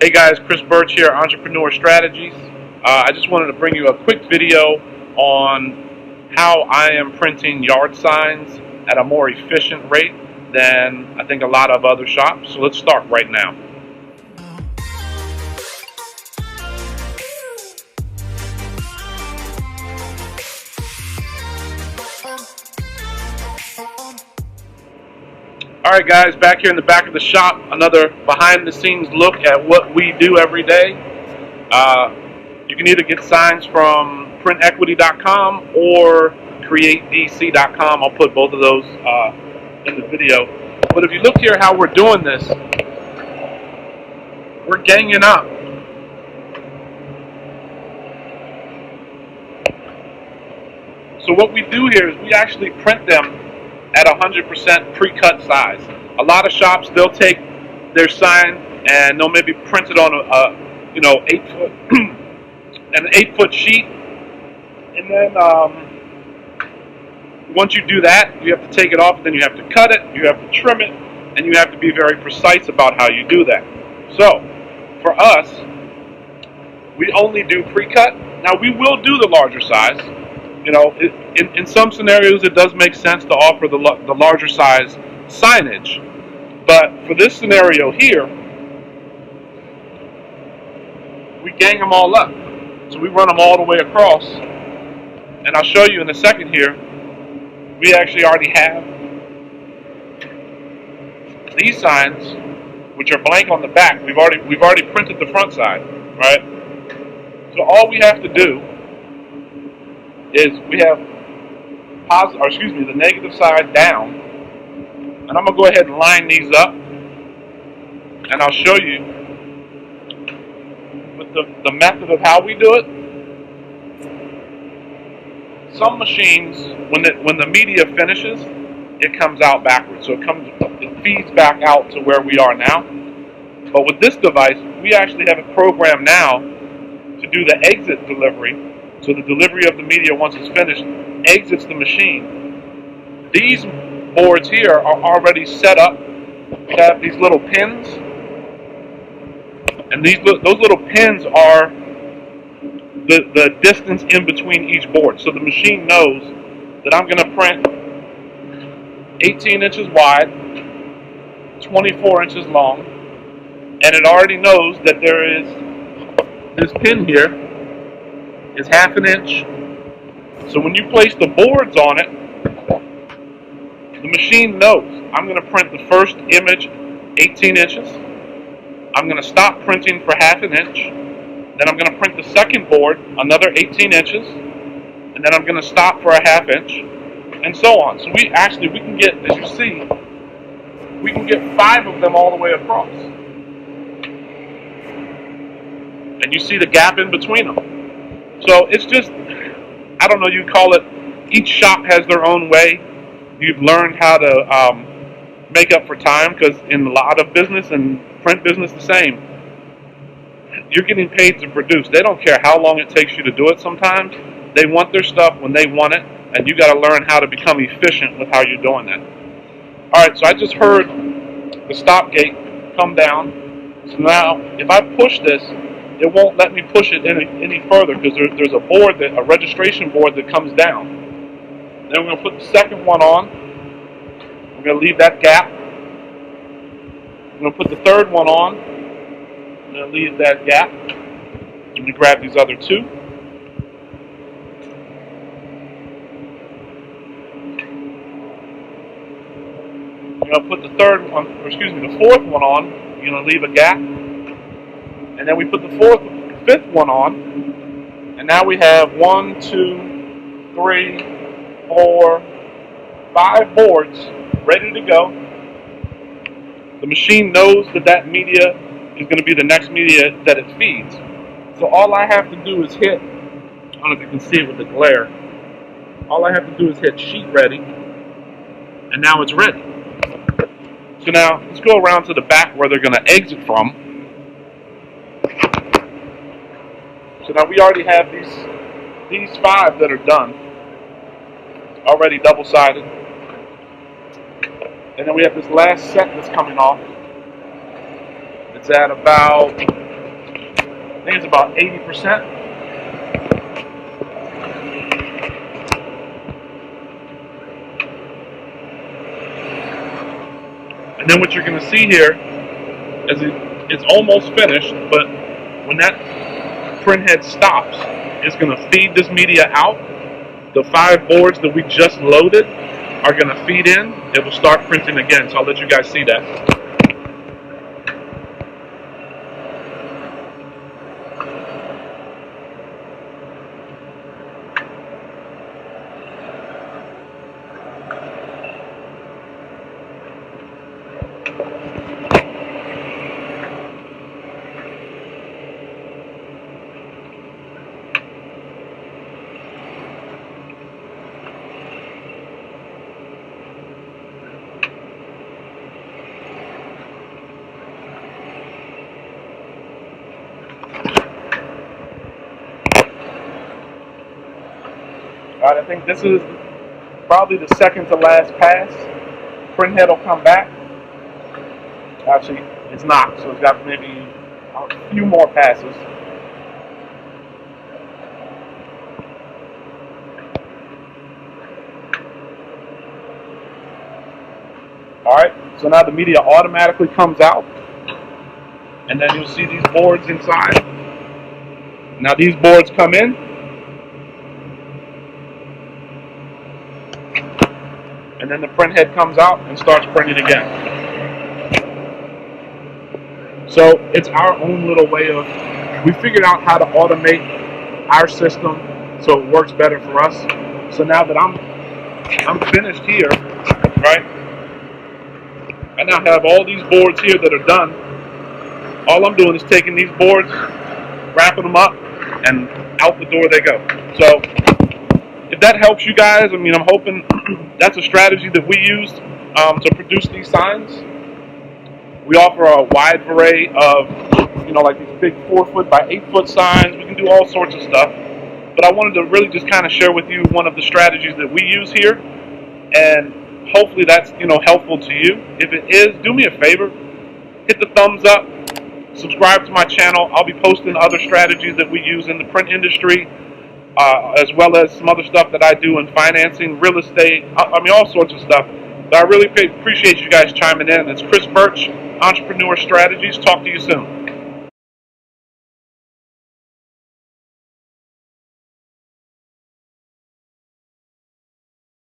Hey guys, Chris Birch here, Entrepreneur Strategies. I just wanted to bring you a quick video on how I am printing yard signs at a more efficient rate than I think a lot of other shops. So let's start right now. Alright guys, back here in the back of the shop, another behind the scenes look at what we do every day. You can either get signs from printequity.com or createdc.com. I'll put both of those in the video. But if you look here how we're doing this, we're ganging up. So what we do here is we actually print them at 100% pre-cut size. A lot of shops, they'll take their sign and they'll maybe print it on an 8-foot sheet, and then once you do that, you have to take it off, then you have to cut it, you have to trim it, and you have to be very precise about how you do that. So for us, we only do pre-cut. Now we will do the larger size. You know, in some scenarios, it does make sense to offer the larger size signage. But for this scenario here, we gang them all up. So we run them all the way across. And I'll show you in a second here, we actually already have these signs, which are blank on the back. We've already printed the front side, right? So all we have to do is we have the negative side down, and I'm gonna go ahead and line these up, and I'll show you with the method of how we do it. Some machines, when the media finishes, it comes out backwards, so it feeds back out to where we are now. But with this device, we actually have it programmed now to do the exit delivery. So the delivery of the media, once it's finished, exits the machine. These boards here are already set up. We have these little pins, and those little pins are the distance in between each board. So the machine knows that I'm going to print 18 inches wide, 24 inches long, and it already knows that there is this pin here is half an inch. So when you place the boards on it, the machine knows I'm going to print the first image 18 inches. I'm going to stop printing for half an inch. Then I'm going to print the second board another 18 inches. And then I'm going to stop for a half inch. And so on. So we can get, as you see, we can get 5 of them all the way across. And you see the gap in between them. So it's just, I don't know, you call it, each shop has their own way. You've learned how to make up for time, because in a lot of business and print business the same, you're getting paid to produce. They don't care how long it takes you to do it sometimes. They want their stuff when they want it, and you got to learn how to become efficient with how you're doing that. Alright, so I just heard the stop gate come down. So now, if I push this, it won't let me push it any further, because there's a registration board that comes down. Then we're going to put the second one on. We're going to leave that gap. We're going to put the third one on. I'm going to leave that gap. I'm going to grab these other two. We're going to put the fourth one on. You're going to leave a gap. And then we put the fifth one on, and now we have 1, 2, 3, 4, 5 boards ready to go. The machine knows that media is going to be the next media that it feeds. So all I have to do is hit, I don't know if you can see it with the glare, all I have to do is hit sheet ready, and now it's ready. So now let's go around to the back where they're going to exit from. So now we already have these 5 that are done, already double-sided. And then we have this last set that's coming off. It's at about think it's about 80%. And then what you're going to see here is it's almost finished, but when that print head stops, it's going to feed this media out. The 5 boards that we just loaded are going to feed in. It will start printing again, so I'll let you guys see that. Alright, I think this is probably the second to last pass. Print head will come back. Actually, it's not, so it's got maybe a few more passes. Alright, so now the media automatically comes out, and then you'll see these boards inside. Now these boards come in, and then the print head comes out and starts printing again. So it's our own little way of, we figured out how to automate our system so it works better for us. So now that I'm finished here, right? I now have all these boards here that are done. All I'm doing is taking these boards, wrapping them up, and out the door they go. So if that helps you guys, I mean, I'm hoping that's a strategy that we used to produce these signs. We offer a wide array of, like these big 4-foot by 8-foot signs. We can do all sorts of stuff. But I wanted to really just kind of share with you one of the strategies that we use here. And hopefully that's, helpful to you. If it is, do me a favor. Hit the thumbs up. Subscribe to my channel. I'll be posting other strategies that we use in the print industry, as well as some other stuff that I do in financing, real estate, all sorts of stuff. But I really appreciate you guys chiming in. It's Chris Birch, Entrepreneur Strategies. Talk to you soon.